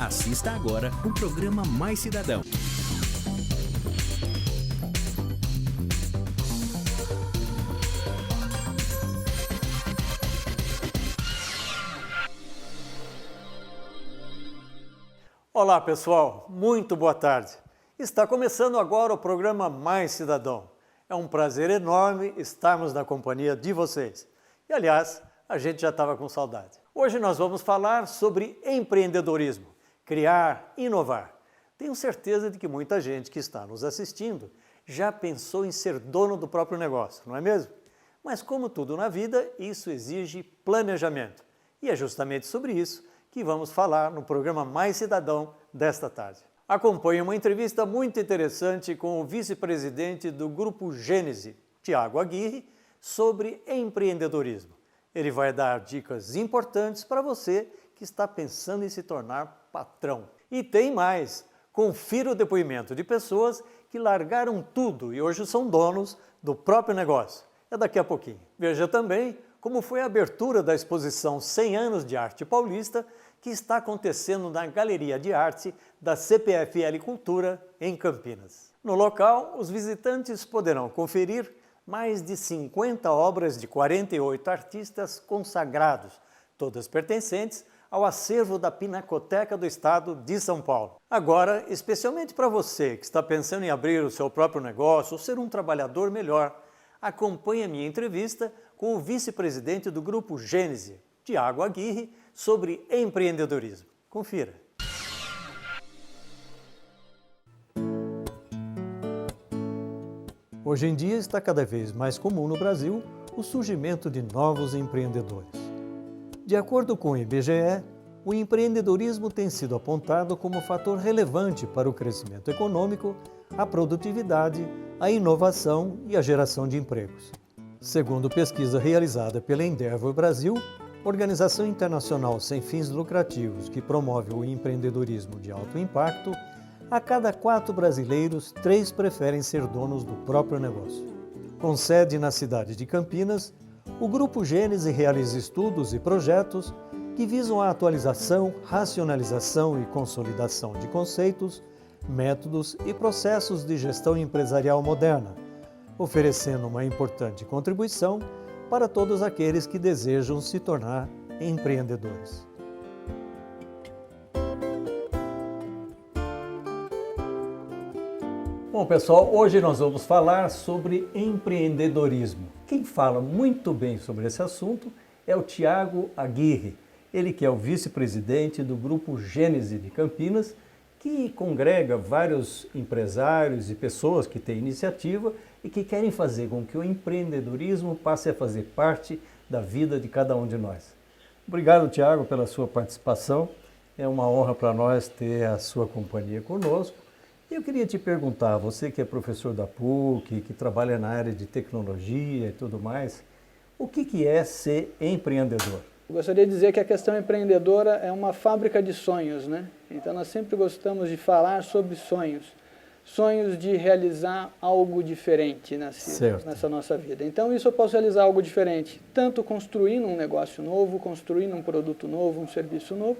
Assista agora o programa Mais Cidadão. Olá pessoal, muito boa tarde. Está começando agora o programa Mais Cidadão. É um prazer enorme estarmos na companhia de vocês. E aliás, a gente já estava com saudade. Hoje nós vamos falar sobre empreendedorismo, criar, inovar. Tenho certeza de que muita gente que está nos assistindo já pensou em ser dono do próprio negócio, não é mesmo? Mas como tudo na vida, isso exige planejamento. E é justamente sobre isso que vamos falar no programa Mais Cidadão desta tarde. Acompanhe uma entrevista muito interessante com o vice-presidente do Grupo Gênese, Tiago Aguirre, sobre empreendedorismo. Ele vai dar dicas importantes para você que está pensando em se tornar patrão. E tem mais! Confira o depoimento de pessoas que largaram tudo e hoje são donos do próprio negócio. É daqui a pouquinho. Veja também como foi a abertura da exposição 100 anos de arte paulista, que está acontecendo na Galeria de Arte da CPFL Cultura, em Campinas. No local, os visitantes poderão conferir mais de 50 obras de 48 artistas consagrados, todas pertencentes ao acervo da Pinacoteca do Estado de São Paulo. Agora, especialmente para você que está pensando em abrir o seu próprio negócio ou ser um trabalhador melhor, acompanhe a minha entrevista com o vice-presidente do Grupo Gênese, Tiago Aguirre, sobre empreendedorismo. Confira. Hoje em dia está cada vez mais comum no Brasil o surgimento de novos empreendedores. De acordo com o IBGE, o empreendedorismo tem sido apontado como fator relevante para o crescimento econômico, a produtividade, a inovação e a geração de empregos. Segundo pesquisa realizada pela Endeavor Brasil, organização internacional sem fins lucrativos que promove o empreendedorismo de alto impacto, a cada 4 brasileiros, 3 preferem ser donos do próprio negócio. Com sede na cidade de Campinas, o Grupo Gênese realiza estudos e projetos que visam a atualização, racionalização e consolidação de conceitos, métodos e processos de gestão empresarial moderna, oferecendo uma importante contribuição para todos aqueles que desejam se tornar empreendedores. Bom, pessoal, hoje nós vamos falar sobre empreendedorismo. Quem fala muito bem sobre esse assunto é o Tiago Aguirre, ele que é o vice-presidente do Grupo Gênese de Campinas, que congrega vários empresários e pessoas que têm iniciativa e que querem fazer com que o empreendedorismo passe a fazer parte da vida de cada um de nós. Obrigado, Tiago, pela sua participação. É uma honra para nós ter a sua companhia conosco. E eu queria te perguntar, você que é professor da PUC, que trabalha na área de tecnologia e tudo mais, o que é ser empreendedor? Eu gostaria de dizer que a questão empreendedora é uma fábrica de sonhos, né? Então nós sempre gostamos de falar sobre sonhos. Sonhos de realizar algo diferente nessa nossa vida. Então isso eu posso realizar algo diferente, tanto construindo um negócio novo, construindo um produto novo, um serviço novo,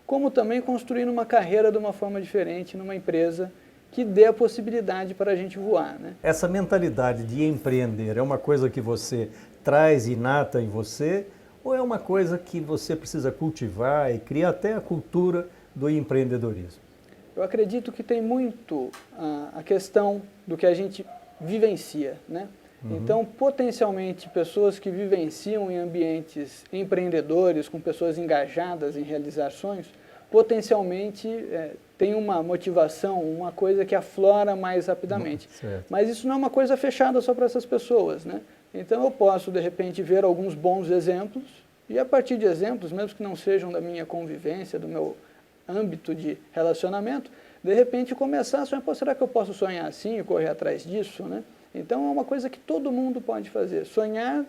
como também construindo uma carreira de uma forma diferente numa empresa que dê a possibilidade para a gente voar, né? Essa mentalidade de empreender é uma coisa que você traz inata em você ou é uma coisa que você precisa cultivar e criar até a cultura do empreendedorismo? Eu acredito que tem muito a questão do que a gente vivencia, né? Então, potencialmente, pessoas que vivenciam em ambientes empreendedores, com pessoas engajadas em realizar sonhos, potencialmente tem uma motivação, uma coisa que aflora mais rapidamente. Mas isso não é uma coisa fechada só para essas pessoas, né? Então eu posso, de repente, ver alguns bons exemplos e a partir de exemplos, mesmo que não sejam da minha convivência, do meu âmbito de relacionamento, de repente começar a sonhar, pô, será que eu posso sonhar assim e correr atrás disso, né? Então é uma coisa que todo mundo pode fazer. Sonhar,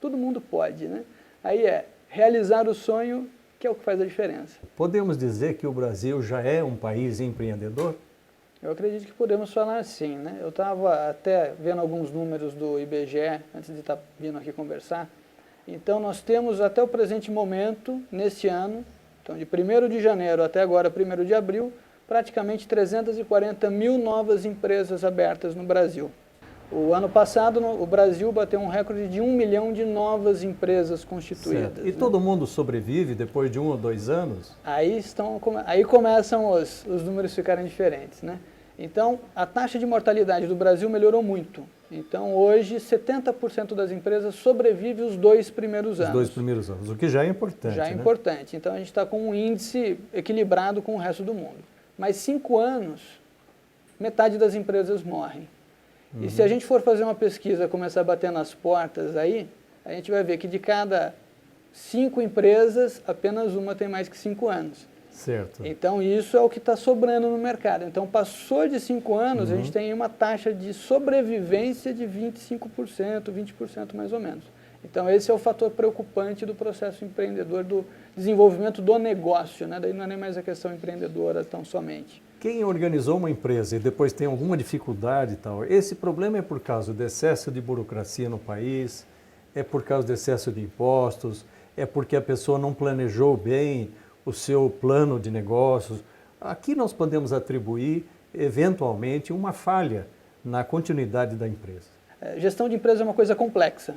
todo mundo pode, né? Aí é realizar o sonho, que é o que faz a diferença. Podemos dizer que o Brasil já é um país empreendedor? Eu acredito que podemos falar assim, né? Eu estava até vendo alguns números do IBGE, antes de estar vindo aqui conversar. Então, nós temos até o presente momento, nesse ano, Então, de 1º de janeiro até agora, 1º de abril, praticamente 340 mil novas empresas abertas no Brasil. O ano passado, o Brasil bateu um recorde de 1 milhão de novas empresas constituídas. Certo. E todo mundo sobrevive depois de 1 ou 2 anos? Aí começam os números ficarem diferentes, né? Então, a taxa de mortalidade do Brasil melhorou muito. Então, hoje, 70% das empresas sobrevivem os 2 primeiros anos. Os 2 primeiros anos, o que já é importante. Já é né? importante. Então, a gente está com um índice equilibrado com o resto do mundo. Mas 5 anos, metade das empresas morrem. E se a gente for fazer uma pesquisa, começar a bater nas portas aí, a gente vai ver que de cada 5 empresas, apenas uma tem mais que 5 anos. Certo. Então, isso é o que está sobrando no mercado. Então, passou de 5 anos, a gente tem uma taxa de sobrevivência de 25%, 20% mais ou menos. Então, esse é o fator preocupante do processo empreendedor, do desenvolvimento do negócio, né? Daí não é nem mais a questão empreendedora tão somente. Quem organizou uma empresa e depois tem alguma dificuldade e tal, esse problema é por causa do excesso de burocracia no país, é por causa do excesso de impostos, é porque a pessoa não planejou bem o seu plano de negócios. Aqui nós podemos atribuir, eventualmente, uma falha na continuidade da empresa. Gestão de empresa é uma coisa complexa,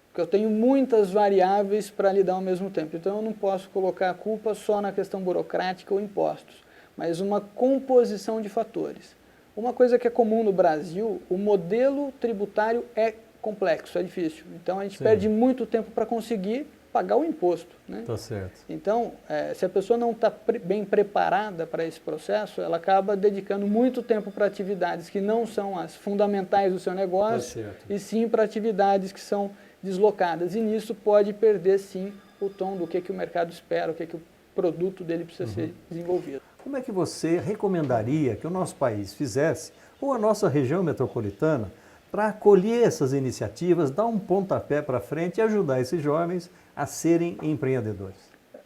porque eu tenho muitas variáveis para lidar ao mesmo tempo. Então, eu não posso colocar a culpa só na questão burocrática ou impostos, mas uma composição de fatores. Uma coisa que é comum no Brasil, o modelo tributário é complexo, é difícil. Então, a gente perde muito tempo para conseguir pagar o imposto. Né? Tá certo. Então, se a pessoa não está bem preparada para esse processo, ela acaba dedicando muito tempo para atividades que não são as fundamentais do seu negócio, e sim para atividades que são deslocadas. E nisso pode perder, sim, o tom do que o mercado espera, o que o produto dele precisa ser desenvolvido. Como é que você recomendaria que o nosso país fizesse, ou a nossa região metropolitana, para acolher essas iniciativas, dar um pontapé para frente e ajudar esses jovens a serem empreendedores?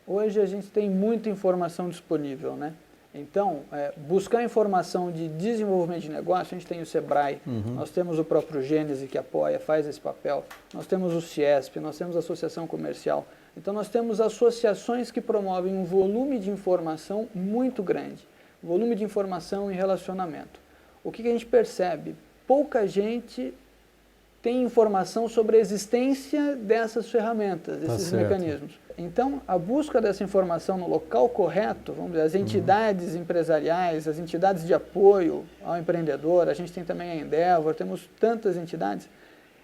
Hoje a gente tem muita informação disponível, né? Então, buscar informação de desenvolvimento de negócio, a gente tem o Sebrae, nós temos o próprio Gênese que apoia, faz esse papel, nós temos o CIESP, nós temos a Associação Comercial. Então, nós temos associações que promovem um volume de informação muito grande, volume de informação e relacionamento. O que a gente percebe? Pouca gente tem informação sobre a existência dessas ferramentas, desses mecanismos. Então, a busca dessa informação no local correto, vamos dizer, as entidades empresariais, as entidades de apoio ao empreendedor, a gente tem também a Endeavor, temos tantas entidades,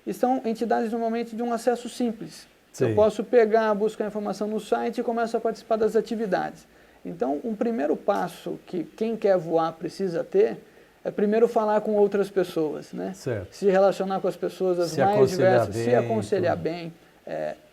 e são entidades normalmente de um acesso simples. Sim. Eu posso pegar, buscar informação no site e começo a participar das atividades. Então, um primeiro passo que quem quer voar precisa ter é primeiro falar com outras pessoas, né? Certo. Se relacionar com as pessoas as mais diversas, se aconselhar bem,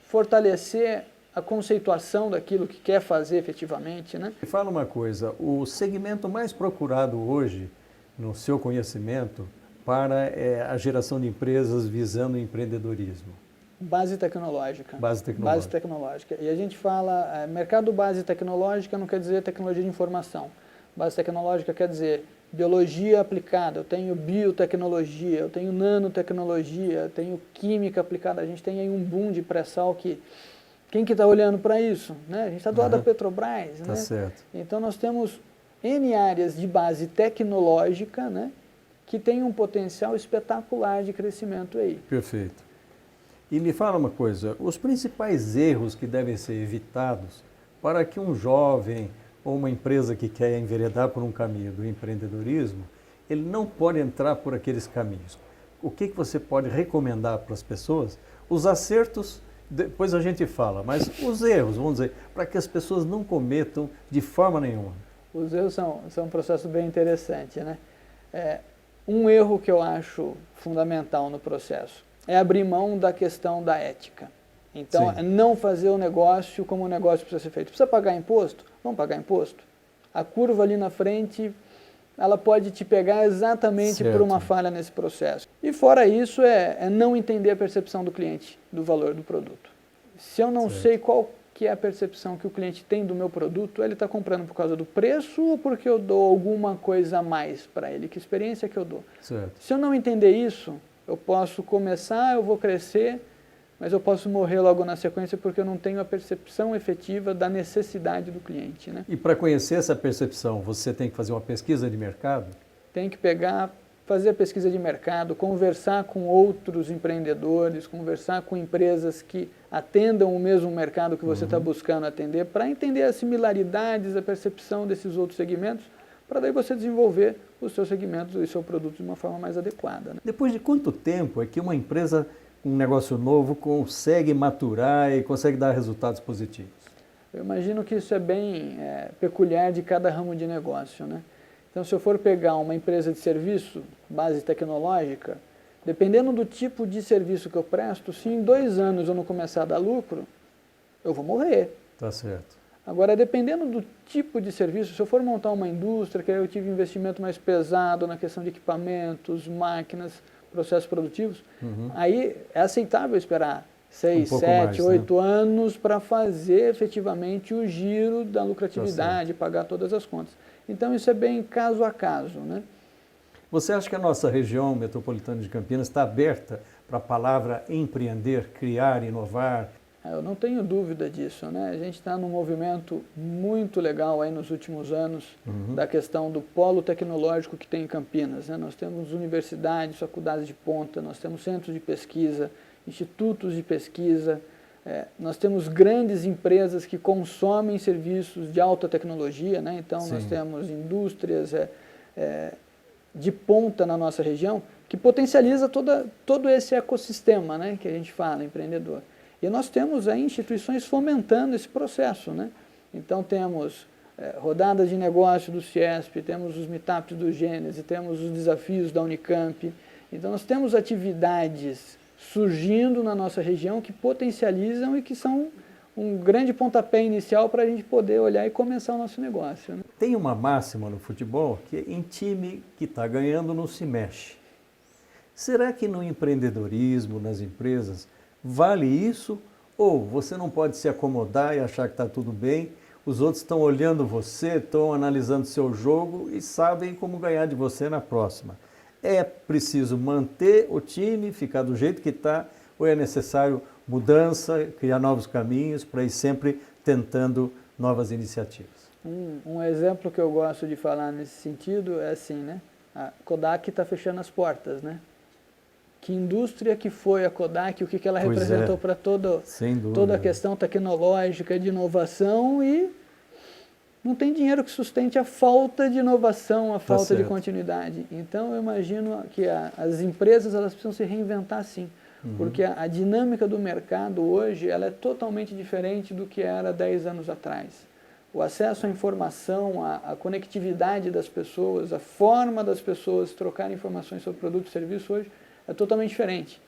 fortalecer a conceituação daquilo que quer fazer efetivamente, né? Me fala uma coisa, o segmento mais procurado hoje, no seu conhecimento, para a geração de empresas visando o empreendedorismo? Base tecnológica. Base tecnológica. Base tecnológica. E a gente fala, mercado base tecnológica não quer dizer tecnologia de informação. Base tecnológica quer dizer biologia aplicada, eu tenho biotecnologia, eu tenho nanotecnologia, eu tenho química aplicada. A gente tem aí um boom de pré-sal que... Quem que está olhando para isso? Né? A gente está do lado da Petrobras. Tá, né? certo. Então, nós temos N áreas de base tecnológica, né, que tem um potencial espetacular de crescimento aí. Perfeito. E me fala uma coisa, os principais erros que devem ser evitados para que um jovem ou uma empresa que quer enveredar por um caminho do empreendedorismo, ele não pode entrar por aqueles caminhos. O que você pode recomendar para as pessoas? Os acertos, depois a gente fala, mas os erros, vamos dizer, para que as pessoas não cometam de forma nenhuma. Os erros são um processo bem interessante, né? Um erro que eu acho fundamental no processo é abrir mão da questão da ética. Então, é não fazer o negócio como o negócio precisa ser feito. Precisa pagar imposto? Vamos pagar imposto. A curva ali na frente, ela pode te pegar exatamente por uma falha nesse processo. E fora isso, é não entender a percepção do cliente, do valor do produto. Se eu não sei qual que é a percepção que o cliente tem do meu produto, ele está comprando por causa do preço ou porque eu dou alguma coisa a mais para ele? Que experiência que eu dou? Se eu não entender isso, eu posso começar, eu vou crescer, mas eu posso morrer logo na sequência porque eu não tenho a percepção efetiva da necessidade do cliente, né? E para conhecer essa percepção, você tem que fazer uma pesquisa de mercado? Tem que pegar, fazer a pesquisa de mercado, conversar com outros empreendedores, conversar com empresas que atendam o mesmo mercado que você está buscando atender, para entender as similaridades, a percepção desses outros segmentos, para daí você desenvolver os seus segmentos e o seu produto de uma forma mais adequada, né? Depois de quanto tempo é que uma empresa, um negócio novo, consegue maturar e consegue dar resultados positivos? Eu imagino que isso é bem peculiar de cada ramo de negócio, né? Então, se eu for pegar uma empresa de serviço, base tecnológica, dependendo do tipo de serviço que eu presto, se em 2 anos eu não começar a dar lucro, eu vou morrer. Tá certo. Agora, dependendo do tipo de serviço, se eu for montar uma indústria, que aí eu tive investimento mais pesado na questão de equipamentos, máquinas, processos produtivos, aí é aceitável esperar 6, 7, 8 anos para fazer efetivamente o giro da lucratividade, pagar todas as contas. Então, isso é bem caso a caso, né? Você acha que a nossa região metropolitana de Campinas está aberta para a palavra empreender, criar, inovar? Eu não tenho dúvida disso, né? A gente está num movimento muito legal aí nos últimos anos da questão do polo tecnológico que tem em Campinas, né? Nós temos universidades, faculdades de ponta, nós temos centros de pesquisa, institutos de pesquisa, nós temos grandes empresas que consomem serviços de alta tecnologia, né? Então nós temos indústrias de ponta na nossa região que potencializa todo esse ecossistema, né? Que a gente fala, empreendedor. E nós temos aí instituições fomentando esse processo, né? Então temos rodadas de negócio do CIESP, temos os meetups do Gênesis, temos os desafios da Unicamp. Então nós temos atividades surgindo na nossa região que potencializam e que são um grande pontapé inicial para a gente poder olhar e começar o nosso negócio, né? Tem uma máxima no futebol que em time que está ganhando não se mexe. Será que no empreendedorismo, nas empresas, vale isso? Ou você não pode se acomodar e achar que está tudo bem, os outros estão olhando você, estão analisando seu jogo e sabem como ganhar de você na próxima? É preciso manter o time, ficar do jeito que está, ou é necessário mudança, criar novos caminhos para ir sempre tentando novas iniciativas? Um exemplo que eu gosto de falar nesse sentido é assim, né? A Kodak está fechando as portas, né? Que indústria que foi a Kodak, o que ela representou para toda a questão tecnológica de inovação, e não tem dinheiro que sustente a falta de inovação, a falta de continuidade. Então, eu imagino que as empresas elas precisam se reinventar sim, porque a dinâmica do mercado hoje ela é totalmente diferente do que era 10 anos atrás. O acesso à informação, a conectividade das pessoas, a forma das pessoas trocarem informações sobre produto e serviço hoje é totalmente diferente.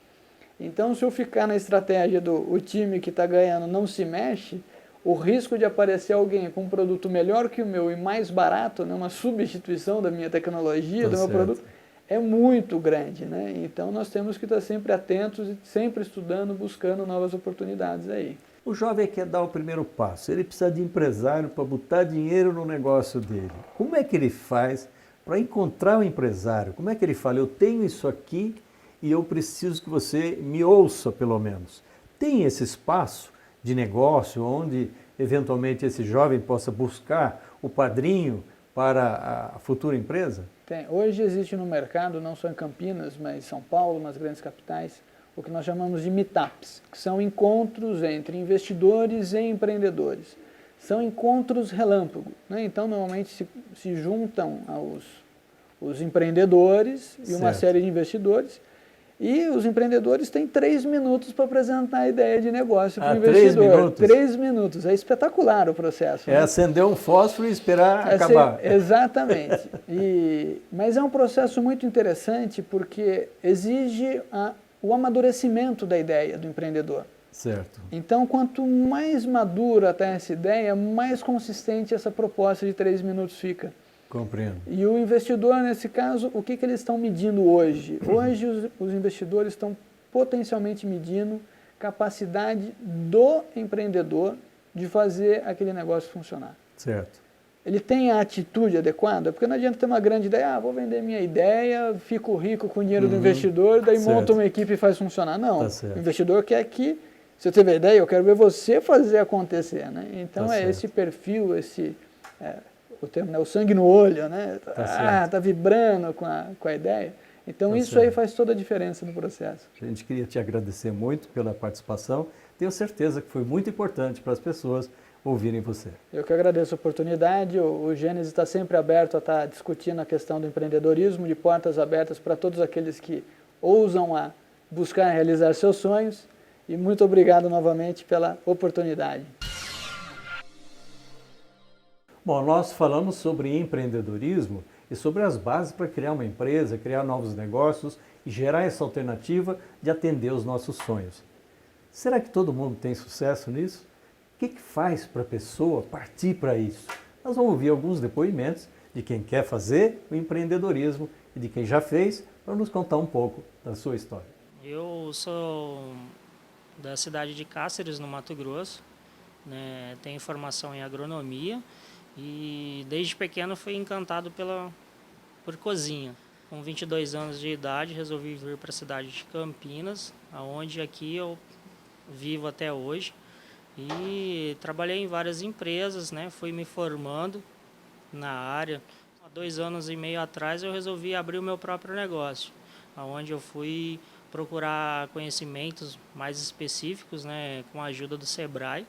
Então, se eu ficar na estratégia do time que está ganhando não se mexe, o risco de aparecer alguém com um produto melhor que o meu e mais barato, né, uma substituição da minha tecnologia, do meu produto, é muito grande, né? Então, nós temos que estar sempre atentos e sempre estudando, buscando novas oportunidades aí. O jovem quer dar o primeiro passo, ele precisa de empresário para botar dinheiro no negócio dele. Como é que ele faz para encontrar um empresário? Como é que ele fala, eu tenho isso aqui e eu preciso que você me ouça, pelo menos? Tem esse espaço de negócio onde, eventualmente, esse jovem possa buscar o padrinho para a futura empresa? Tem. Hoje existe no mercado, não só em Campinas, mas em São Paulo, nas grandes capitais, o que nós chamamos de meetups, que são encontros entre investidores e empreendedores. São encontros relâmpago, né? Então, normalmente se juntam os empreendedores e uma série de investidores, e os empreendedores têm 3 minutos para apresentar a ideia de negócio para o investidor. 3 minutos? 3 minutos. É espetacular o processo. É, né? Acender um fósforo e esperar acabar. Exatamente. Mas é um processo muito interessante porque exige o amadurecimento da ideia do empreendedor. Certo. Então, quanto mais madura está essa ideia, mais consistente essa proposta de 3 minutos fica. Compreendo. E o investidor, nesse caso, o que eles estão medindo hoje? Hoje, os investidores estão potencialmente medindo capacidade do empreendedor de fazer aquele negócio funcionar. Certo. ele tem a atitude adequada? Porque não adianta ter uma grande ideia, vou vender minha ideia, fico rico com o dinheiro do investidor, daí monta uma equipe e faz funcionar. Não, o investidor quer que, se eu tiver ideia, eu quero ver você fazer acontecer, né? Então esse perfil, o termo, né, o sangue no olho, né? Tá vibrando com a ideia. Então isso aí faz toda a diferença no processo. A gente queria te agradecer muito pela participação. Tenho certeza que foi muito importante para as pessoas ouvirem você. Eu que agradeço a oportunidade. O Gênesis está sempre aberto a estar discutindo a questão do empreendedorismo, de portas abertas para todos aqueles que ousam a buscar realizar seus sonhos. E muito obrigado novamente pela oportunidade. Bom, nós falamos sobre empreendedorismo e sobre as bases para criar uma empresa, criar novos negócios e gerar essa alternativa de atender os nossos sonhos. Será que todo mundo tem sucesso nisso? O que faz para a pessoa partir para isso? Nós vamos ouvir alguns depoimentos de quem quer fazer o empreendedorismo e de quem já fez, para nos contar um pouco da sua história. Eu sou da cidade de Cáceres, no Mato Grosso, né? Tenho formação em agronomia e desde pequeno fui encantado por cozinha. Com 22 anos de idade resolvi vir para a cidade de Campinas, onde aqui eu vivo até hoje. E trabalhei em várias empresas, né? Fui me formando na área. Há 2 anos e meio atrás eu resolvi abrir o meu próprio negócio, onde eu fui procurar conhecimentos mais específicos, né? Com a ajuda do Sebrae,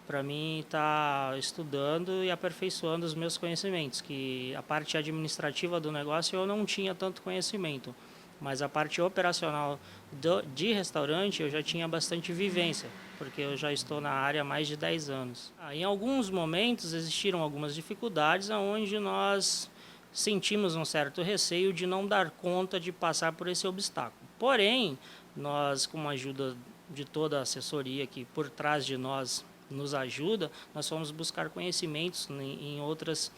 para mim estar estudando e aperfeiçoando os meus conhecimentos, que a parte administrativa do negócio eu não tinha tanto conhecimento, mas a parte operacional de restaurante eu já tinha bastante vivência, porque eu já estou na área há mais de 10 anos. Em alguns momentos existiram algumas dificuldades onde nós sentimos um certo receio de não dar conta de passar por esse obstáculo. Porém, nós, com a ajuda de toda a assessoria que por trás de nós nos ajuda, nós fomos buscar conhecimentos em outras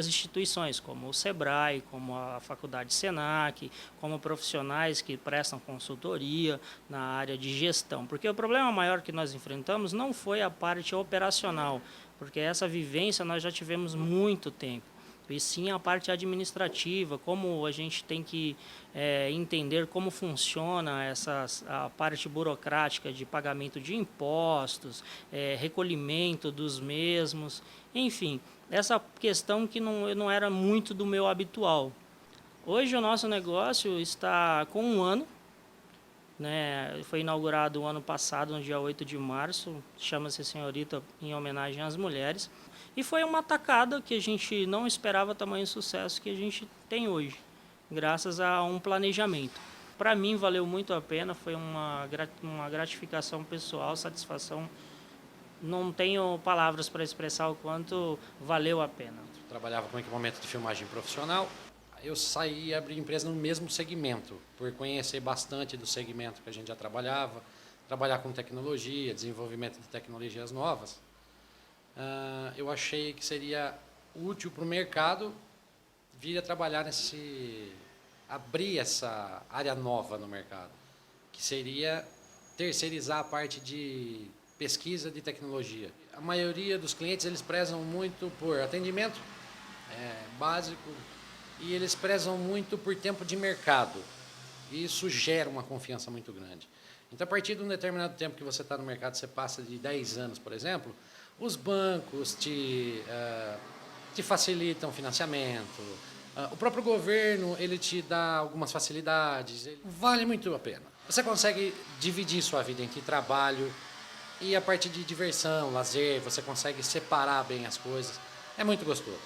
instituições, como o Sebrae, como a Faculdade Senac, como profissionais que prestam consultoria na área de gestão. Porque o problema maior que nós enfrentamos não foi a parte operacional, porque essa vivência nós já tivemos muito tempo, e sim a parte administrativa, como a gente tem que entender como funciona a parte burocrática de pagamento de impostos, recolhimento dos mesmos, enfim, essa questão que não era muito do meu habitual. Hoje o nosso negócio está com 1 ano, né? Foi inaugurado o ano passado, no dia 8 de março, chama-se Senhorita em homenagem às mulheres. E foi uma tacada que a gente não esperava tamanho sucesso que a gente tem hoje, graças a um planejamento. Para mim valeu muito a pena, foi uma gratificação pessoal, satisfação. Não tenho palavras para expressar o quanto valeu a pena. Trabalhava com equipamento de filmagem profissional. Eu saí e abri empresa no mesmo segmento, por conhecer bastante do segmento que a gente já trabalhava, trabalhar com tecnologia, desenvolvimento de tecnologias novas. Eu achei que seria útil para o mercado vir a trabalhar abrir essa área nova no mercado, que seria terceirizar a parte de pesquisa de tecnologia. A maioria dos clientes eles prezam muito por atendimento básico e eles prezam muito por tempo de mercado. E isso gera uma confiança muito grande. Então, a partir de um determinado tempo que você está no mercado, você passa de 10 anos, por exemplo, os bancos te facilitam financiamento, o próprio governo ele te dá algumas facilidades, vale muito a pena. Você consegue dividir sua vida entre trabalho e a parte de diversão, lazer, você consegue separar bem as coisas, é muito gostoso.